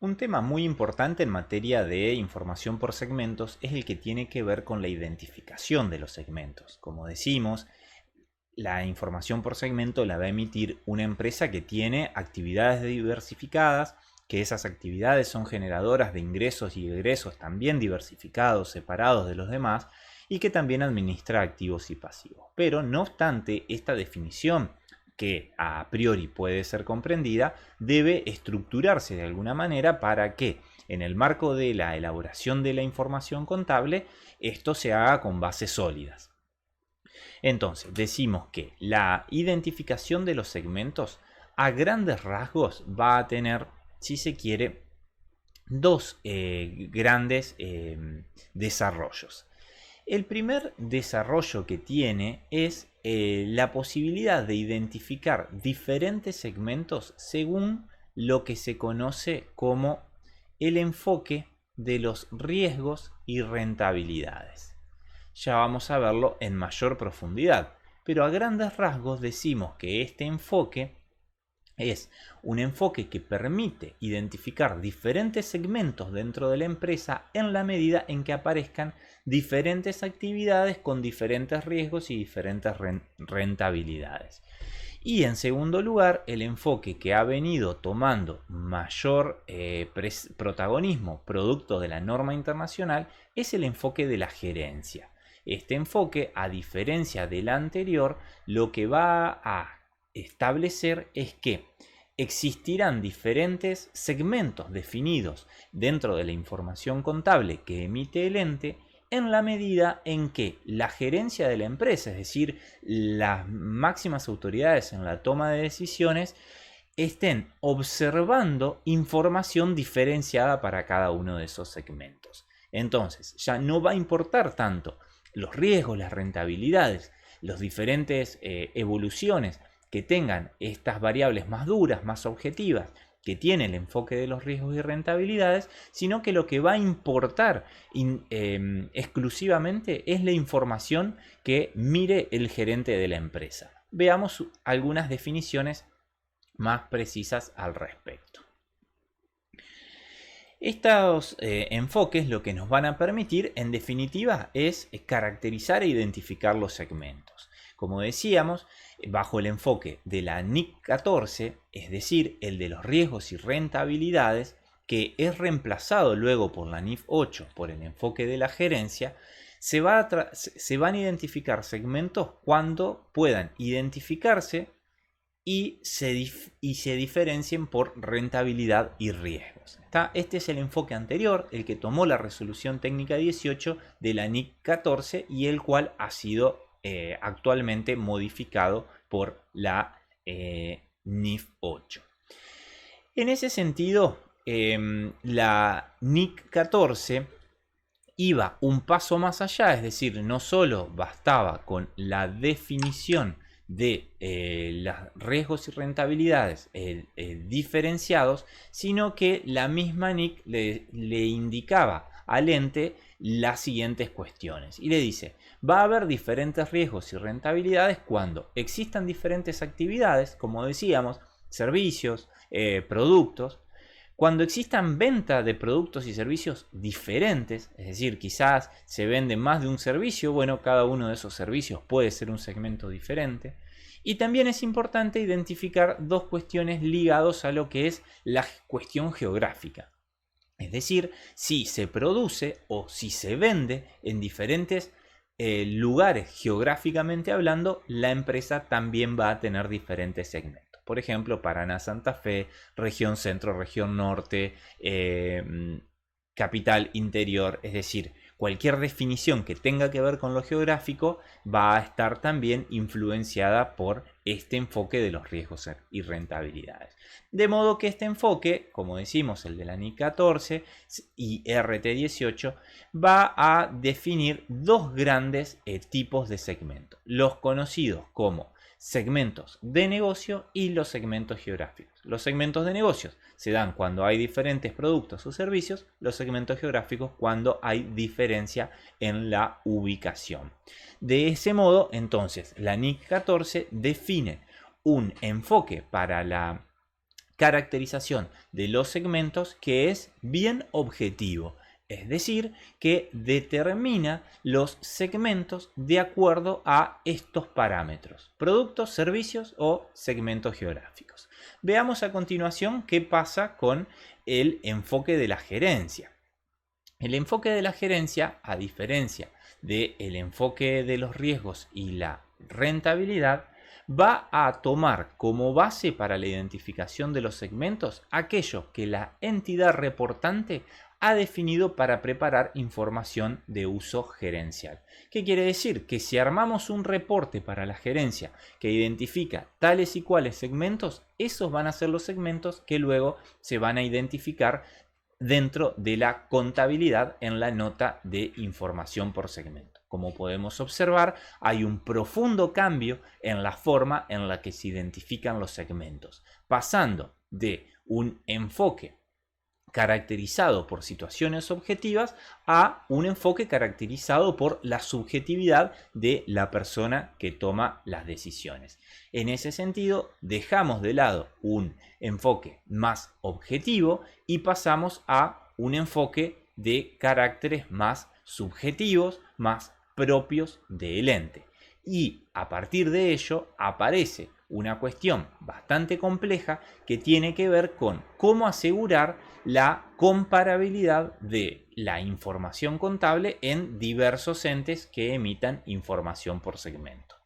Un tema muy importante en materia de información por segmentos es el que tiene que ver con la identificación de los segmentos. Como decimos, la información por segmento la va a emitir una empresa que tiene actividades diversificadas, que esas actividades son generadoras de ingresos y egresos también diversificados, separados de los demás, y que también administra activos y pasivos. Pero no obstante, esta definición, que a priori puede ser comprendida, debe estructurarse de alguna manera para que en el marco de la elaboración de la información contable esto se haga con bases sólidas. Entonces, decimos que la identificación de los segmentos a grandes rasgos va a tener, si se quiere, dos grandes desarrollos. El primer desarrollo que tiene es la posibilidad de identificar diferentes segmentos según lo que se conoce como el enfoque de los riesgos y rentabilidades. Ya vamos a verlo en mayor profundidad, pero a grandes rasgos decimos que este enfoque es un enfoque que permite identificar diferentes segmentos dentro de la empresa en la medida en que aparezcan diferentes actividades con diferentes riesgos y diferentes rentabilidades. Y en segundo lugar, el enfoque que ha venido tomando mayor protagonismo producto de la norma internacional es el enfoque de la gerencia. Este enfoque, a diferencia del anterior, lo que va a establecer es que existirán diferentes segmentos definidos dentro de la información contable que emite el ente en la medida en que la gerencia de la empresa, es decir, las máximas autoridades en la toma de decisiones, estén observando información diferenciada para cada uno de esos segmentos. Entonces, ya no va a importar tanto los riesgos, las rentabilidades, las diferentes evoluciones que tengan estas variables más duras, más objetivas, que tiene el enfoque de los riesgos y rentabilidades, sino que lo que va a importar exclusivamente es la información que mire el gerente de la empresa. Veamos algunas definiciones más precisas al respecto. Estos enfoques lo que nos van a permitir, en definitiva, es caracterizar e identificar los segmentos. Como decíamos, bajo el enfoque de la NIC 14, es decir, el de los riesgos y rentabilidades, que es reemplazado luego por la NIF 8 por el enfoque de la gerencia, se van a identificar segmentos cuando puedan identificarse y se diferencien por rentabilidad y riesgos. Este es el enfoque anterior, el que tomó la resolución técnica 18 de la NIC 14 y el cual ha sido actualmente modificado por la NIF 8. En ese sentido, la NIC 14 iba un paso más allá, es decir, no solo bastaba con la definición de los riesgos y rentabilidades diferenciados, sino que la misma NIC le indicaba al ente las siguientes cuestiones y le dice: va a haber diferentes riesgos y rentabilidades cuando existan diferentes actividades, como decíamos, servicios, productos. Cuando existan venta de productos y servicios diferentes, es decir, quizás se vende más de un servicio, bueno, cada uno de esos servicios puede ser un segmento diferente. Y también es importante identificar dos cuestiones ligadas a lo que es la cuestión geográfica. Es decir, si se produce o si se vende en diferentes lugares geográficamente hablando, la empresa también va a tener diferentes segmentos. Por ejemplo, Paraná, Santa Fe, región centro, región norte, capital, interior. Es decir, cualquier definición que tenga que ver con lo geográfico va a estar también influenciada por este enfoque de los riesgos y rentabilidades. De modo que este enfoque, como decimos, el de la NIC 14 y RT 18, va a definir dos grandes tipos de segmentos. Los conocidos como segmentos de negocio y los segmentos geográficos. Los segmentos de negocios se dan cuando hay diferentes productos o servicios, los segmentos geográficos cuando hay diferencia en la ubicación. De ese modo, entonces, la NIC 14 define un enfoque para la caracterización de los segmentos que es bien objetivo. Es decir, que determina los segmentos de acuerdo a estos parámetros: productos, servicios o segmentos geográficos. Veamos a continuación qué pasa con el enfoque de la gerencia. El enfoque de la gerencia, a diferencia del enfoque de los riesgos y la rentabilidad, va a tomar como base para la identificación de los segmentos aquello que la entidad reportante ha definido para preparar información de uso gerencial. ¿Qué quiere decir? Que si armamos un reporte para la gerencia que identifica tales y cuales segmentos, esos van a ser los segmentos que luego se van a identificar dentro de la contabilidad en la nota de información por segmento. Como podemos observar, hay un profundo cambio en la forma en la que se identifican los segmentos, pasando de un enfoque caracterizado por situaciones objetivas a un enfoque caracterizado por la subjetividad de la persona que toma las decisiones. En ese sentido, dejamos de lado un enfoque más objetivo y pasamos a un enfoque de caracteres más subjetivos, más propios del ente. Y a partir de ello aparece una cuestión bastante compleja que tiene que ver con cómo asegurar la comparabilidad de la información contable en diversos entes que emitan información por segmento.